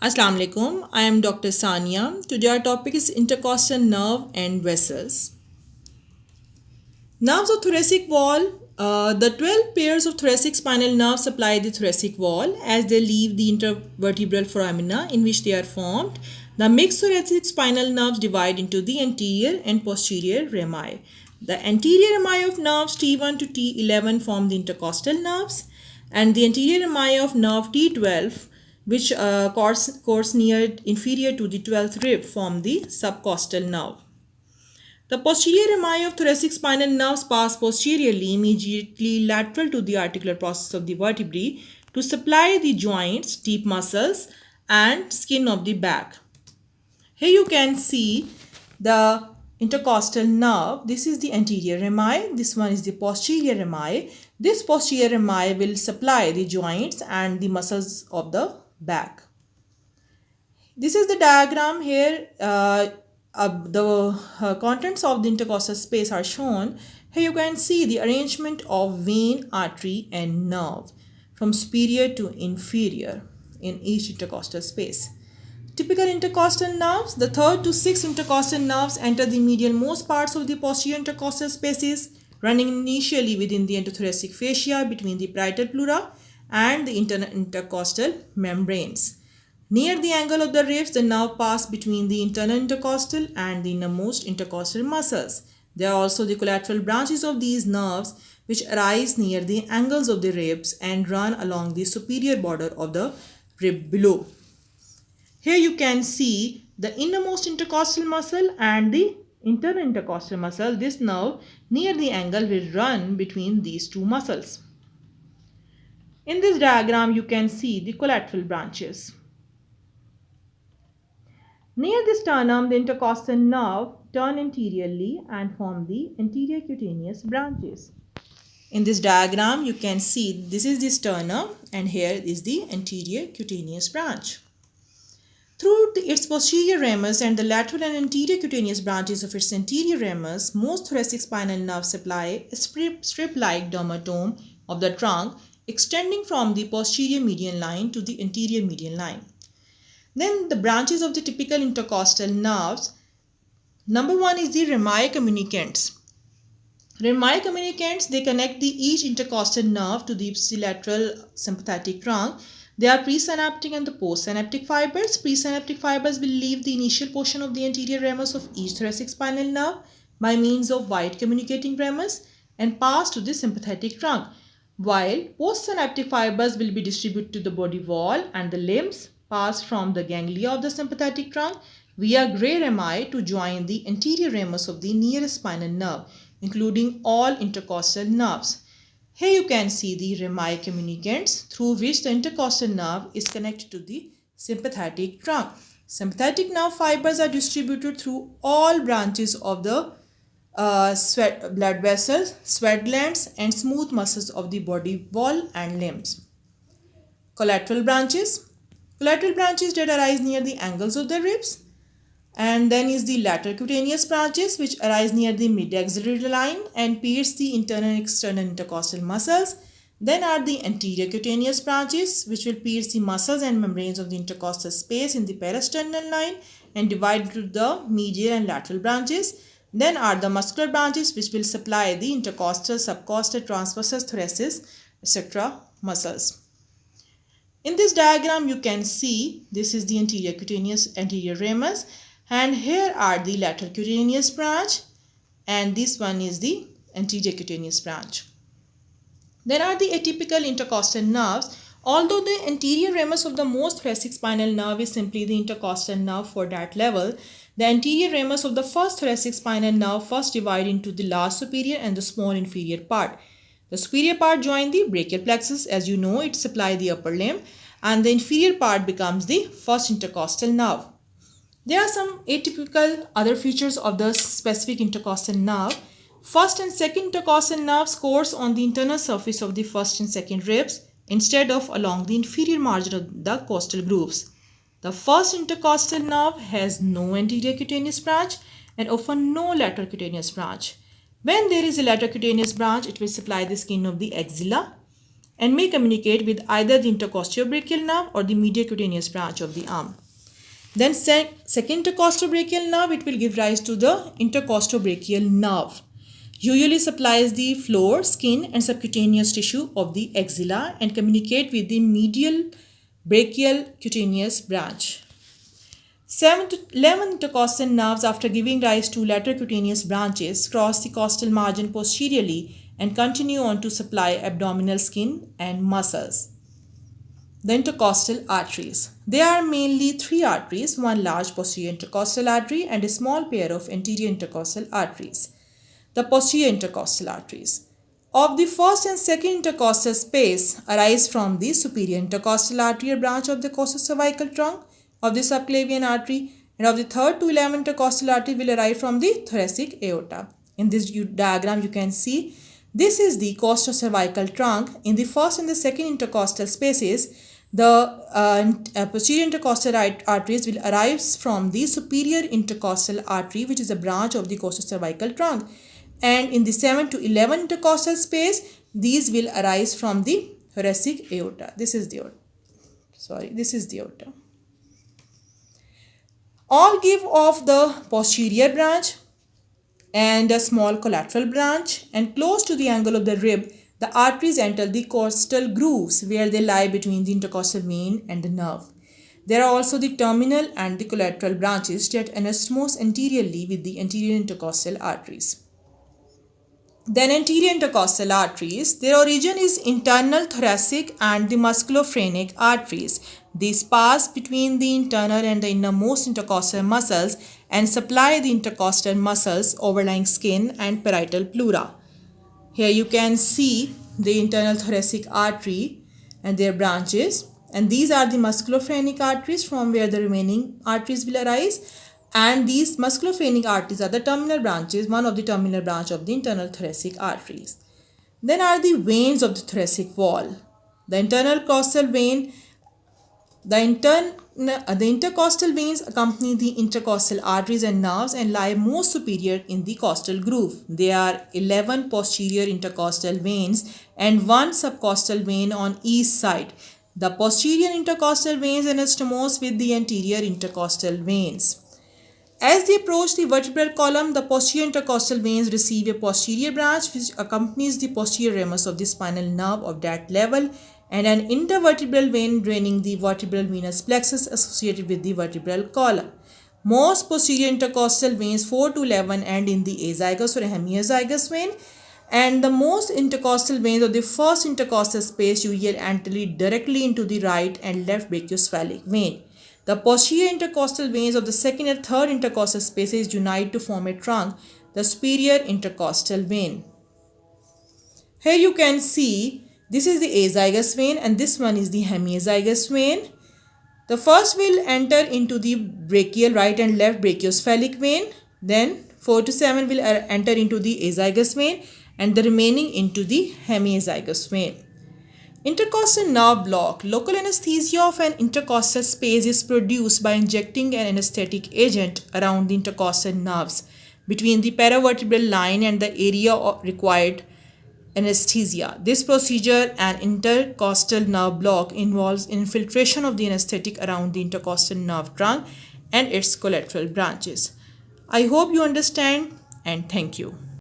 Assalamu alaikum. I am Dr. Sania. Today our topic is intercostal nerve and vessels. Nerves of thoracic wall. The 12 pairs of thoracic spinal nerves supply the thoracic wall as they leave the intervertebral foramina in which they are formed. The mixed thoracic spinal nerves divide into the anterior and posterior rami. The anterior rami of nerves T1 to T11 form the intercostal nerves, and the anterior rami of nerve T12, which course near inferior to the 12th rib, form the subcostal nerve. The posterior rami of thoracic spinal nerves pass posteriorly, immediately lateral to the articular process of the vertebrae, to supply the joints, deep muscles, and skin of the back. Here you can see the intercostal nerve. This is the anterior rami. This one is the posterior rami. This posterior rami will supply the joints and the muscles of the back. This is the diagram here. The contents of the intercostal space are shown. Here you can see the arrangement of vein, artery, and nerve from superior to inferior in each intercostal space. Typical intercostal nerves. The 3rd to 6th intercostal nerves enter the medial most parts of the posterior intercostal spaces, running initially within the endothoracic fascia between the parietal pleura and the internal intercostal membranes. Near the angle of the ribs, the nerve passes between the internal intercostal and the innermost intercostal muscles. There are also the collateral branches of these nerves which arise near the angles of the ribs and run along the superior border of the rib below. Here you can see the innermost intercostal muscle and the internal intercostal muscle. This nerve near the angle will run between these two muscles. In this diagram, you can see the collateral branches. Near the sternum, the intercostal nerve turn anteriorly and form the anterior cutaneous branches. In this diagram, you can see this is the sternum and here is the anterior cutaneous branch. Through its posterior ramus and the lateral and anterior cutaneous branches of its anterior ramus, most thoracic spinal nerves supply a strip-like dermatome of the trunk extending from the posterior median line to the anterior median line. Then the branches of the typical intercostal nerves. Number 1 is the rami communicants. Rami communicants, they connect each intercostal nerve to the ipsilateral sympathetic trunk. They are presynaptic and the postsynaptic fibers. Presynaptic fibers will leave the initial portion of the anterior ramus of each thoracic spinal nerve by means of wide communicating ramus and pass to the sympathetic trunk, while postsynaptic fibers will be distributed to the body wall and the limbs pass from the ganglia of the sympathetic trunk via gray rami to join the anterior ramus of the nearest spinal nerve, including all intercostal nerves. Here you can see the rami communicants through which the intercostal nerve is connected to the sympathetic trunk. Sympathetic nerve fibers are distributed through all branches of the blood vessels, sweat glands, and smooth muscles of the body wall and limbs. Collateral branches. Collateral branches that arise near the angles of the ribs. And then is the lateral cutaneous branches which arise near the mid-axillary line and pierce the internal and external intercostal muscles. Then are the anterior cutaneous branches which will pierce the muscles and membranes of the intercostal space in the parasternal line and divide into the medial and lateral branches. Then are the muscular branches which will supply the intercostal, subcostal, transversus, thoracic, etc. muscles. In this diagram, you can see this is the anterior cutaneous anterior ramus, and here are the lateral cutaneous branch, and this one is the anterior cutaneous branch. There are the atypical intercostal nerves. Although the anterior ramus of the most thoracic spinal nerve is simply the intercostal nerve for that level, the anterior ramus of the first thoracic spinal nerve first divide into the large superior and the small inferior part. The superior part joins the brachial plexus. As you know, it supplies the upper limb, and the inferior part becomes the first intercostal nerve. There are some atypical other features of the specific intercostal nerve. First and second intercostal nerves course on the internal surface of the first and second ribs instead of along the inferior margin of the costal grooves. The first intercostal nerve has no anterior cutaneous branch and often no lateral cutaneous branch. When there is a lateral cutaneous branch, it will supply the skin of the axilla and may communicate with either the intercostobrachial nerve or the medial cutaneous branch of the arm. Then second intercostobrachial nerve, it will give rise to the intercostobrachial nerve. Usually supplies the floor, skin and subcutaneous tissue of the axilla and communicate with the medial brachial cutaneous branch. 7 to 11 intercostal nerves, after giving rise to lateral cutaneous branches, cross the costal margin posteriorly and continue on to supply abdominal skin and muscles. The intercostal arteries. There are mainly 3 arteries, one large posterior intercostal artery and a small pair of anterior intercostal arteries. The posterior intercostal arteries. Of the first and second intercostal space arise from the superior intercostal arterial branch of the costocervical trunk of the subclavian artery, and of the third to 11 intercostal artery will arise from the thoracic aorta. In this diagram you can see this is the costocervical trunk. In the first and the second intercostal spaces, the posterior intercostal arteries will arise from the superior intercostal artery, which is a branch of the costocervical trunk, and in the 7 to 11 intercostal space these will arise from the thoracic aorta. This is the aorta. All give off the posterior branch and a small collateral branch, and close to the angle of the rib the arteries enter the costal grooves where they lie between the intercostal vein and the nerve. There are also the terminal and the collateral branches that anastomose anteriorly with the anterior intercostal arteries. Then anterior intercostal arteries, their origin is internal thoracic and the musculophrenic arteries. These pass between the internal and the innermost intercostal muscles and supply the intercostal muscles, overlying skin and parietal pleura. Here you can see the internal thoracic artery and their branches, and these are the musculophrenic arteries from where the remaining arteries will arise. And these musculophrenic arteries are the terminal branches, one of the terminal branch of the internal thoracic arteries. Then are the veins of the thoracic wall. The internal costal vein, the intercostal veins accompany the intercostal arteries and nerves and lie most superior in the costal groove. There are 11 posterior intercostal veins and 1 subcostal vein on each side. The posterior intercostal veins anastomose with the anterior intercostal veins. As they approach the vertebral column, the posterior intercostal veins receive a posterior branch which accompanies the posterior ramus of the spinal nerve of that level, and an intervertebral vein draining the vertebral venous plexus associated with the vertebral column. Most posterior intercostal veins 4 to 11 end in the azygos or hemiazygous vein, and the most intercostal veins of the first intercostal space usually enter directly into the right and left brachiocephalic vein. The posterior intercostal veins of the second and third intercostal spaces unite to form a trunk, the superior intercostal vein. Here you can see this is the azygous vein and this one is the hemiazygous vein. The first will enter into the brachial right and left brachiocephalic vein. Then 4 to 7 will enter into the azygous vein and the remaining into the hemiazygous vein. Intercostal nerve block. Local anesthesia of an intercostal space is produced by injecting an anesthetic agent around the intercostal nerves between the paravertebral line and the area of required anesthesia. This procedure, an intercostal nerve block, involves infiltration of the anesthetic around the intercostal nerve trunk and its collateral branches. I hope you understand, and thank you.